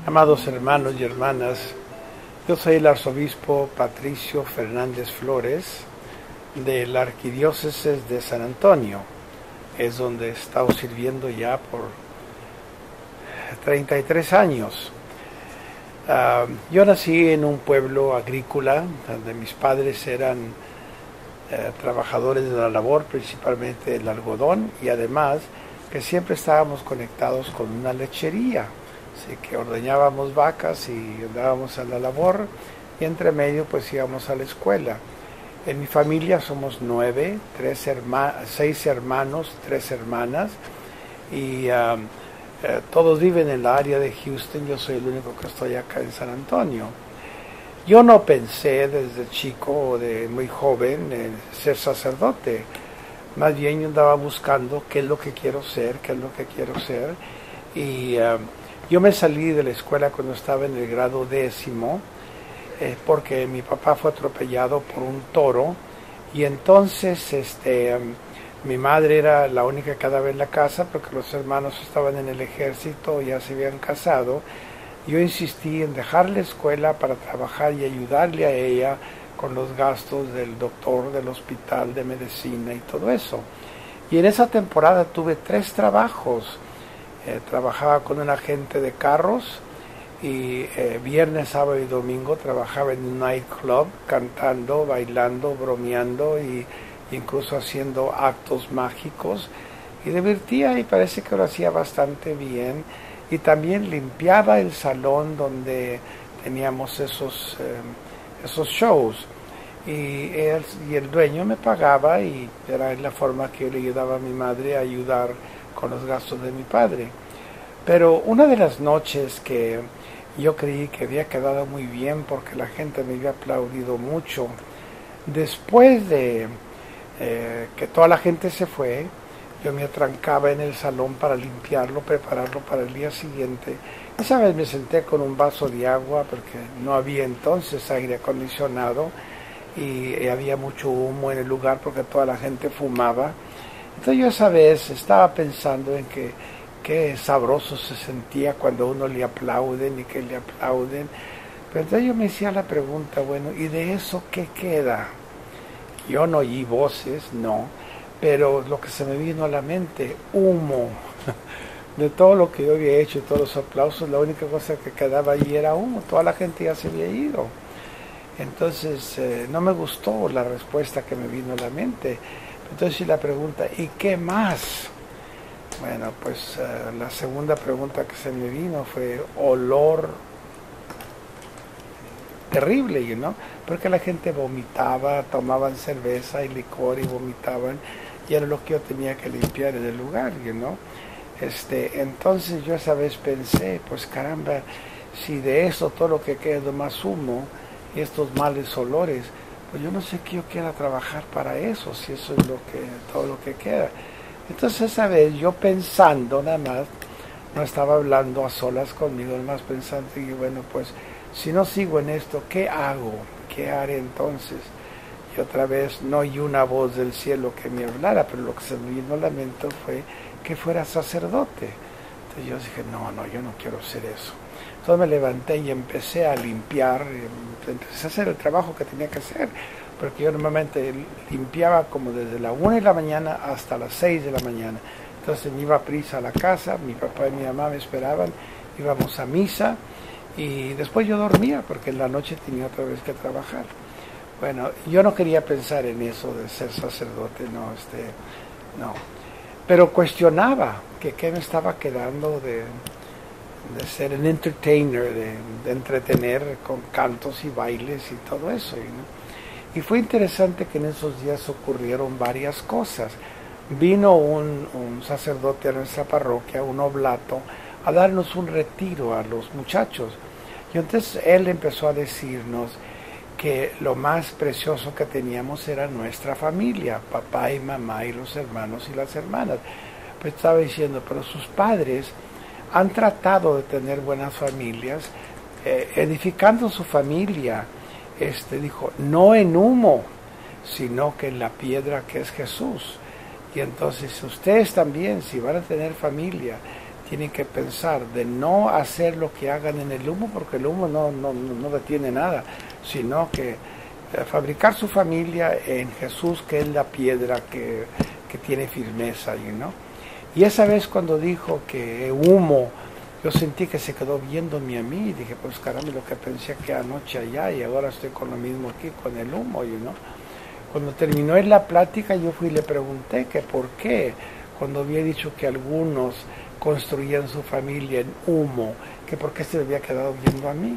Amados hermanos y hermanas, yo soy el arzobispo Patricio Fernández Flores de la Arquidiócesis de San Antonio. Es donde he estado sirviendo ya por 33 años. Yo nací en un pueblo agrícola donde mis padres eran trabajadores de la labor, principalmente el algodón, y además que siempre estábamos conectados con una lechería. Así que ordeñábamos vacas y andábamos a la labor y entre medio pues íbamos a la escuela. En mi familia somos 9, 6 hermanos, 3 hermanas y todos viven en la área de Houston. Yo soy el único que estoy acá en San Antonio. Yo no pensé desde chico o de muy joven en ser sacerdote. Más bien yo andaba buscando qué es lo que quiero ser, y yo me salí de la escuela cuando estaba en el grado 10º, porque mi papá fue atropellado por un toro, y entonces mi madre era la única que quedaba en la casa porque los hermanos estaban en el ejército, ya se habían casado. Yo insistí en dejar la escuela para trabajar y ayudarle a ella con los gastos del doctor, del hospital, de medicina y todo eso. Y en esa temporada tuve 3 trabajos. Trabajaba con un agente de carros y viernes, sábado y domingo trabajaba en un nightclub cantando, bailando, bromeando y incluso haciendo actos mágicos, y divertía y parece que lo hacía bastante bien. Y también limpiaba el salón donde teníamos esos shows, y el dueño me pagaba y era la forma que yo le ayudaba a mi madre a ayudar con los gastos de mi padre. Pero una de las noches que yo creí que había quedado muy bien porque la gente me había aplaudido mucho, después de que toda la gente se fue, yo me atrancaba en el salón para limpiarlo, prepararlo para el día siguiente. Esa vez me senté con un vaso de agua porque no había entonces aire acondicionado y había mucho humo en el lugar porque toda la gente fumaba. Entonces yo esa vez estaba pensando en que qué sabroso se sentía cuando uno le aplauden y que le aplauden. Pero entonces yo me hacía la pregunta, bueno, ¿y de eso qué queda? Yo no oí voces, no, pero lo que se me vino a la mente, humo. De todo lo que yo había hecho y todos los aplausos, la única cosa que quedaba allí era humo. Toda la gente ya se había ido. Entonces no me gustó la respuesta que me vino a la mente. Entonces la pregunta, ¿y qué más? Bueno, pues la segunda pregunta que se me vino fue olor terrible, porque la gente vomitaba, tomaban cerveza y licor y vomitaban, y era lo que yo tenía que limpiar en el lugar, Entonces yo esa vez pensé, pues caramba, si de eso todo lo que queda es más humo y estos males olores, pues yo no sé qué yo quiera trabajar para eso, si eso es todo lo que queda. Entonces esa vez yo pensando nada más, no estaba hablando a solas conmigo, nada más pensando, y bueno, pues si no sigo en esto, ¿qué hago? ¿Qué haré entonces? Y otra vez no oí una voz del cielo que me hablara, pero lo que se me vino a la mente fue que fuera sacerdote. Entonces yo dije, no, yo no quiero hacer eso. Entonces me levanté y empecé a limpiar, empecé a hacer el trabajo que tenía que hacer, porque yo normalmente limpiaba como desde la 1 de la mañana hasta las 6 de la mañana. Entonces me iba a prisa a la casa, mi papá y mi mamá me esperaban, íbamos a misa y después yo dormía porque en la noche tenía otra vez que trabajar. Bueno, yo no quería pensar en eso de ser sacerdote, no. Pero cuestionaba que qué me estaba quedando de ser un entertainer, de entretener con cantos y bailes y todo eso, Y fue interesante que en esos días ocurrieron varias cosas. Vino un sacerdote a nuestra parroquia, un oblato, a darnos un retiro a los muchachos. Y entonces él empezó a decirnos que lo más precioso que teníamos era nuestra familia, papá y mamá y los hermanos y las hermanas. Pues estaba diciendo, pero sus padres han tratado de tener buenas familias, edificando su familia dijo, no en humo, sino que en la piedra que es Jesús. Y entonces ustedes también, si van a tener familia, tienen que pensar de no hacer lo que hagan en el humo, porque el humo no detiene nada, sino que fabricar su familia en Jesús, que es la piedra que tiene firmeza, ¿no? Y esa vez cuando dijo que humo, yo sentí que se quedó viéndome a mí y dije, pues caramba, lo que pensé que anoche allá y ahora estoy con lo mismo aquí, con el humo, ¿no? Cuando terminó en la plática, yo fui y le pregunté que por qué, cuando había dicho que algunos construían su familia en humo, que por qué se le había quedado viendo a mí.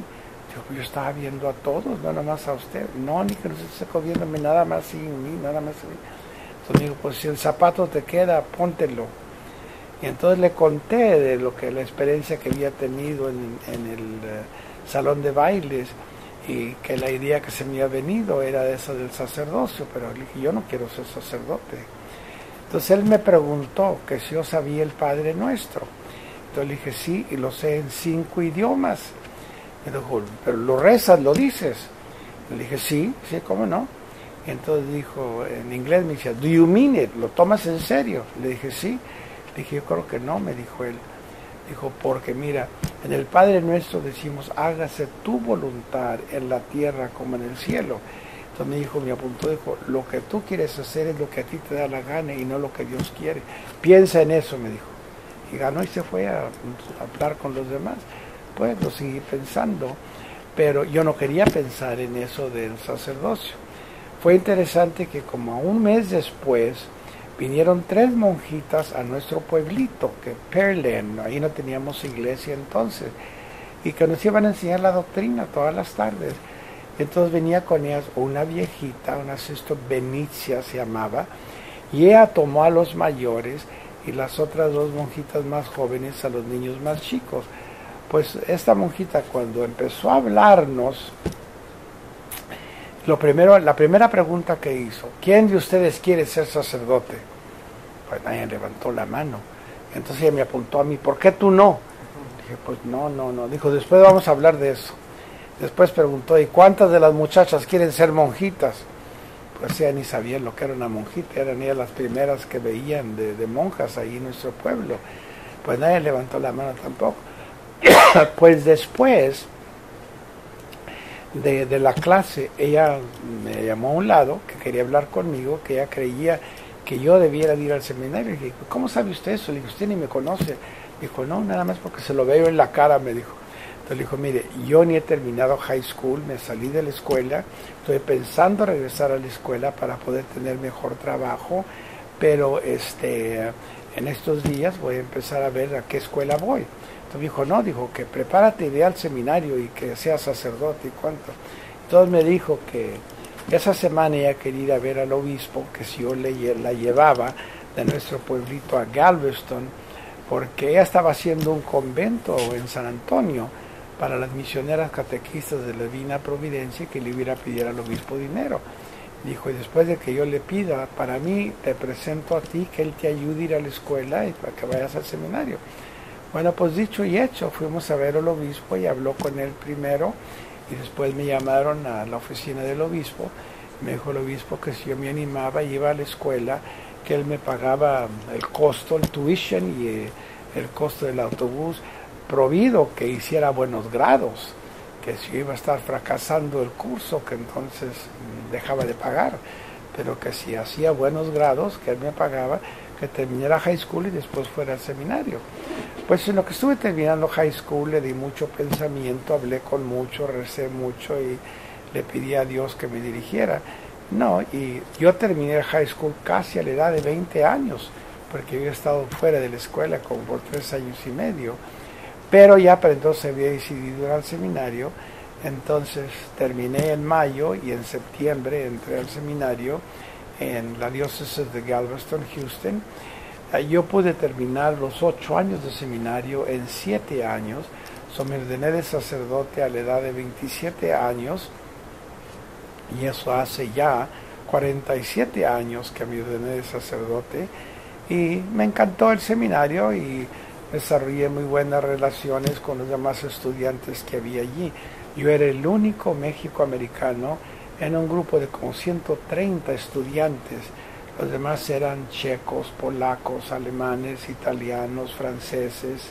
Yo estaba viendo a todos, no nada más a usted. No, ni que no se quedó viéndome nada más sin mí, nada más sin mí. Entonces digo, pues si el zapato te queda, póntelo. Y entonces le conté de la experiencia que había tenido en el salón de bailes, y que la idea que se me había venido era esa del sacerdocio, pero le dije, yo no quiero ser sacerdote. Entonces él me preguntó que si yo sabía el Padre Nuestro. Entonces le dije, sí, y lo sé en 5 idiomas. Me dijo, pero lo rezas, lo dices. Le dije, sí, cómo no. Y entonces dijo, en inglés me decía, do you mean it? ¿Lo tomas en serio? Le dije, sí. Le dije, yo creo que no, me dijo él. Dijo, porque mira, en el Padre Nuestro decimos, hágase tu voluntad en la tierra como en el cielo. Entonces me dijo, me apuntó, dijo, lo que tú quieres hacer es lo que a ti te da la gana y no lo que Dios quiere. Piensa en eso, me dijo. Y ganó y se fue a hablar con los demás. Pues lo seguí pensando, pero yo no quería pensar en eso del sacerdocio. Fue interesante que como un mes después vinieron 3 monjitas a nuestro pueblito, que Pearland, ahí no teníamos iglesia entonces, y que nos iban a enseñar la doctrina todas las tardes. Entonces venía con ellas una viejita, una sister Benicia se llamaba, y ella tomó a los mayores y las otras 2 monjitas más jóvenes a los niños más chicos. Pues esta monjita cuando empezó a hablarnos, la primera pregunta que hizo, ¿quién de ustedes quiere ser sacerdote? Pues nadie levantó la mano. Entonces ella me apuntó a mí, ¿por qué tú no? Dije, pues no. Dijo, después vamos a hablar de eso. Después preguntó, ¿y cuántas de las muchachas quieren ser monjitas? Pues ella ni sabían lo que era una monjita, eran ellas las primeras que veían de monjas ahí en nuestro pueblo. Pues nadie levantó la mano tampoco. Pues después de la clase, ella me llamó a un lado, que quería hablar conmigo, que ella creía que yo debiera ir al seminario. Y le dije, ¿cómo sabe usted eso? Le dije, usted ni me conoce. Dijo, no, nada más porque se lo veo en la cara, me dijo. Entonces le dijo, mire, yo ni he terminado high school, me salí de la escuela, estoy pensando regresar a la escuela para poder tener mejor trabajo, pero en estos días voy a empezar a ver a qué escuela voy. Entonces dijo, no, dijo que prepárate de al seminario y que seas sacerdote y cuánto. Entonces me dijo que esa semana ella quería ir a ver al obispo, que si yo la llevaba de nuestro pueblito a Galveston, porque ella estaba haciendo un convento en San Antonio para las misioneras catequistas de la Divina Providencia, que le hubiera pedir al obispo dinero. Dijo, y después de que yo le pida, para mí te presento a ti, que él te ayude a ir a la escuela y para que vayas al seminario. Bueno, pues dicho y hecho, fuimos a ver al obispo y habló con él primero, y después me llamaron a la oficina del obispo. Me dijo el obispo que si yo me animaba y iba a la escuela, que él me pagaba el costo, el tuition y el costo del autobús, prohibido que hiciera buenos grados, que si iba a estar fracasando el curso, que entonces dejaba de pagar, pero que si hacía buenos grados, que él me pagaba, que terminara high school y después fuera al seminario. Pues en lo que estuve terminando high school le di mucho pensamiento, hablé con mucho, recé mucho y le pedí a Dios que me dirigiera. No, y yo terminé high school casi a la edad de 20 años, porque había estado fuera de la escuela como por 3 años y medio, pero ya para entonces había decidido ir al seminario. Entonces terminé en mayo y en septiembre entré al seminario en la diócesis de Galveston, Houston. Yo pude terminar los 8 años de seminario en 7 años. Me ordené de sacerdote a la edad de 27 años, y eso hace ya 47 años que me ordené de sacerdote, y me encantó el seminario y desarrollé muy buenas relaciones con los demás estudiantes que había allí. Yo era el único mexicoamericano en un grupo de como 130 estudiantes. Los demás eran checos, polacos, alemanes, italianos, franceses,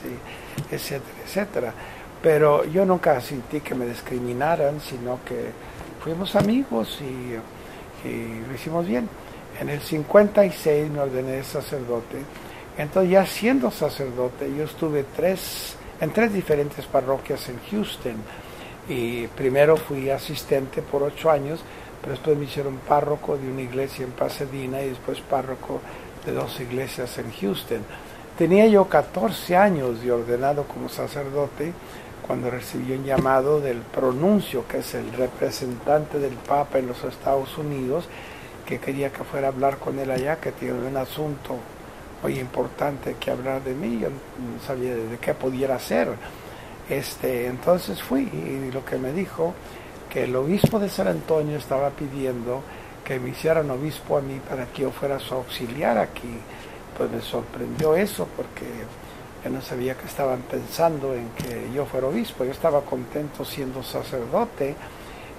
etcétera, etcétera. Pero yo nunca sentí que me discriminaran, sino que fuimos amigos y lo hicimos bien. En el 56 me ordené de sacerdote. Entonces, ya siendo sacerdote, yo estuve en tres diferentes parroquias en Houston. Y primero fui asistente por 8 años, pero después me hicieron párroco de una iglesia en Pasadena y después párroco de 2 iglesias en Houston. Tenía yo 14 años de ordenado como sacerdote cuando recibí un llamado del pronuncio, que es el representante del Papa en los Estados Unidos, que quería que fuera a hablar con él allá, que tiene un asunto muy importante que hablar de mí. Yo no sabía de qué pudiera hacer. Entonces fui, y lo que me dijo, que el obispo de San Antonio estaba pidiendo que me hicieran obispo a mí para que yo fuera su auxiliar aquí. Pues me sorprendió eso, porque yo no sabía que estaban pensando en que yo fuera obispo. Yo estaba contento siendo sacerdote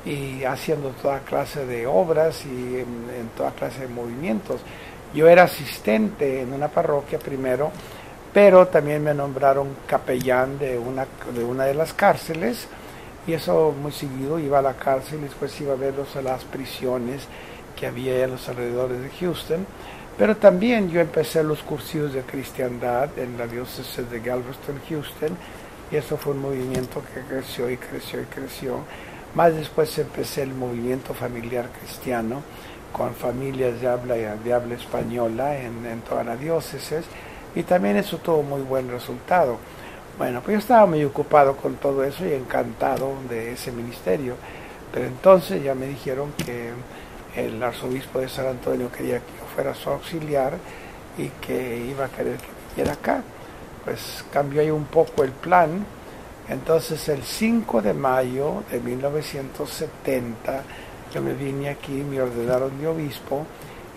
y haciendo toda clase de obras y en toda clase de movimientos. Yo era asistente en una parroquia primero, pero también me nombraron capellán de una de las cárceles, y eso muy seguido iba a la cárcel y después iba a ver las prisiones que había en los alrededores de Houston. Pero también yo empecé los cursillos de cristiandad en la diócesis de Galveston, Houston, y eso fue un movimiento que creció y creció y creció. Más después empecé el movimiento familiar cristiano con familias de habla española en toda la diócesis, y también eso tuvo muy buen resultado. Bueno, pues yo estaba muy ocupado con todo eso y encantado de ese ministerio, pero entonces ya me dijeron que el arzobispo de San Antonio quería que yo fuera su auxiliar y que iba a querer que viniera acá. Pues cambió ahí un poco el plan. Entonces el 5 de mayo de 1970 yo me vine aquí, me ordenaron de obispo,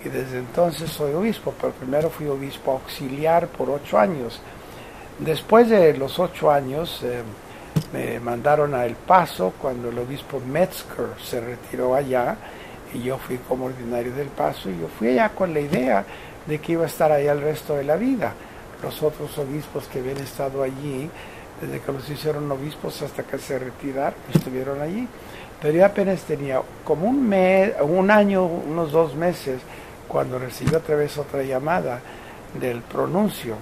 y desde entonces soy obispo, pero primero fui obispo auxiliar por 8 años. Después de los 8 años me mandaron a El Paso cuando el obispo Metzger se retiró allá, y yo fui como ordinario del Paso, y yo fui allá con la idea de que iba a estar allá el resto de la vida. Los otros obispos que habían estado allí, desde que los hicieron obispos hasta que se retiraron, estuvieron allí. Pero yo apenas tenía como un año, unos 2 meses, cuando recibí otra vez otra llamada del pronuncio,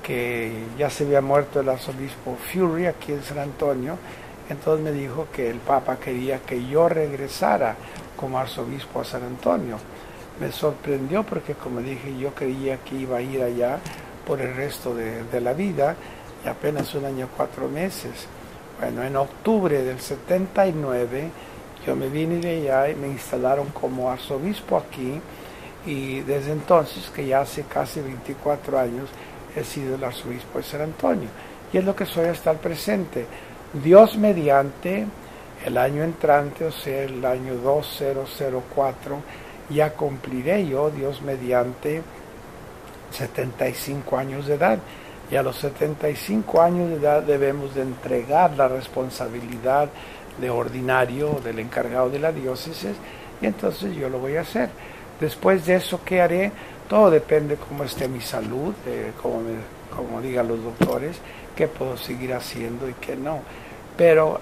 que ya se había muerto el arzobispo Fury aquí en San Antonio. Entonces me dijo que el Papa quería que yo regresara como arzobispo a San Antonio. Me sorprendió porque, como dije, yo creía que iba a ir allá por el resto de la vida, y apenas 1 año 4 meses. Bueno, en octubre del 79 yo me vine de allá y me instalaron como arzobispo aquí, y desde entonces, que ya hace casi 24 años, he sido el arzobispo de San Antonio, y es lo que soy hasta el presente. Dios mediante, el año entrante, o sea, el año 2004, ya cumpliré yo, Dios mediante, 75 años de edad. Y a los 75 años de edad debemos de entregar la responsabilidad de ordinario, del encargado de la diócesis, y entonces yo lo voy a hacer. Después de eso, ¿qué haré? Todo depende cómo esté mi salud, como digan los doctores, qué puedo seguir haciendo y qué no. Pero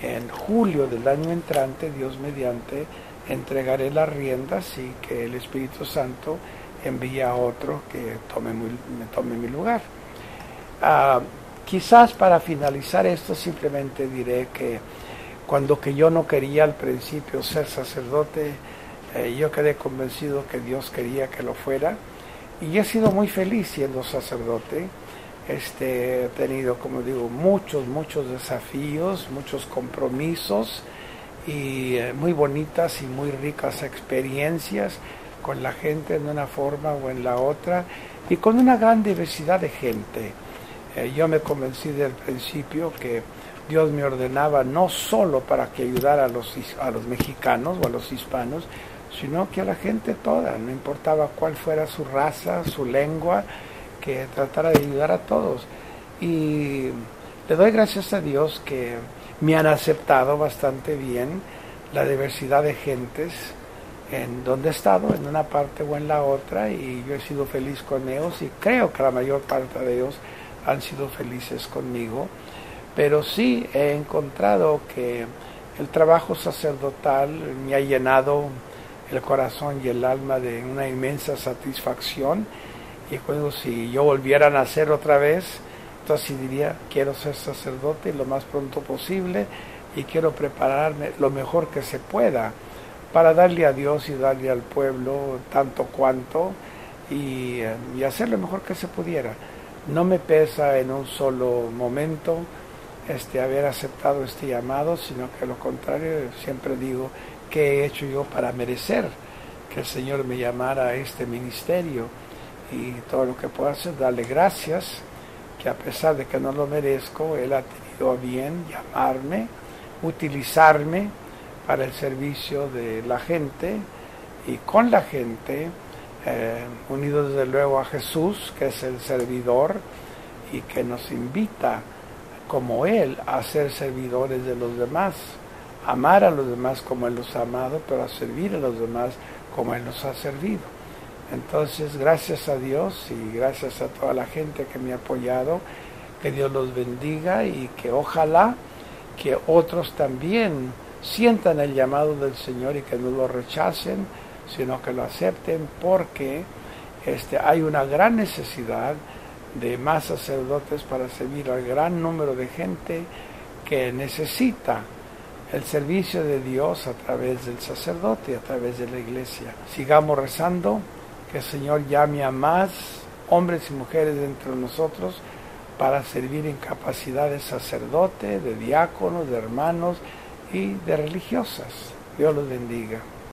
en julio del año entrante, Dios mediante, entregaré las riendas, y que el Espíritu Santo envíe a otro que me tome mi lugar. Quizás para finalizar esto simplemente diré que cuando que yo no quería al principio ser sacerdote, yo quedé convencido que Dios quería que lo fuera, y he sido muy feliz siendo sacerdote. He tenido, como digo, muchos desafíos, muchos compromisos, y muy bonitas y muy ricas experiencias con la gente en una forma o en la otra, y con una gran diversidad de gente. Yo me convencí del principio que Dios me ordenaba no solo para que ayudara a los mexicanos o a los hispanos, sino que a la gente toda, no importaba cuál fuera su raza, su lengua, que tratara de ayudar a todos. Y le doy gracias a Dios que me han aceptado bastante bien la diversidad de gentes en donde he estado, en una parte o en la otra, y yo he sido feliz con ellos y creo que la mayor parte de ellos han sido felices conmigo. Pero sí he encontrado que el trabajo sacerdotal me ha llenado el corazón y el alma de una inmensa satisfacción, y cuando si yo volviera a nacer otra vez, entonces diría, quiero ser sacerdote lo más pronto posible y quiero prepararme lo mejor que se pueda para darle a Dios y darle al pueblo tanto cuanto, y hacer lo mejor que se pudiera. No me pesa en un solo momento haber aceptado este llamado, sino que lo contrario, siempre digo, ¿qué he hecho yo para merecer que el Señor me llamara a este ministerio? Y todo lo que puedo hacer, darle gracias, que a pesar de que no lo merezco, Él ha tenido a bien llamarme, utilizarme para el servicio de la gente y con la gente, unido desde luego a Jesús, que es el servidor y que nos invita como Él a ser servidores de los demás, amar a los demás como Él los ha amado, pero a servir a los demás como Él nos ha servido. Entonces, gracias a Dios y gracias a toda la gente que me ha apoyado, que Dios los bendiga y que ojalá que otros también sientan el llamado del Señor y que no lo rechacen, sino que lo acepten, porque hay una gran necesidad de más sacerdotes para servir al gran número de gente que necesita el servicio de Dios a través del sacerdote, a través de la iglesia. Sigamos rezando, que el Señor llame a más hombres y mujeres entre nosotros para servir en capacidad de sacerdote, de diáconos, de hermanos y de religiosas. Dios los bendiga.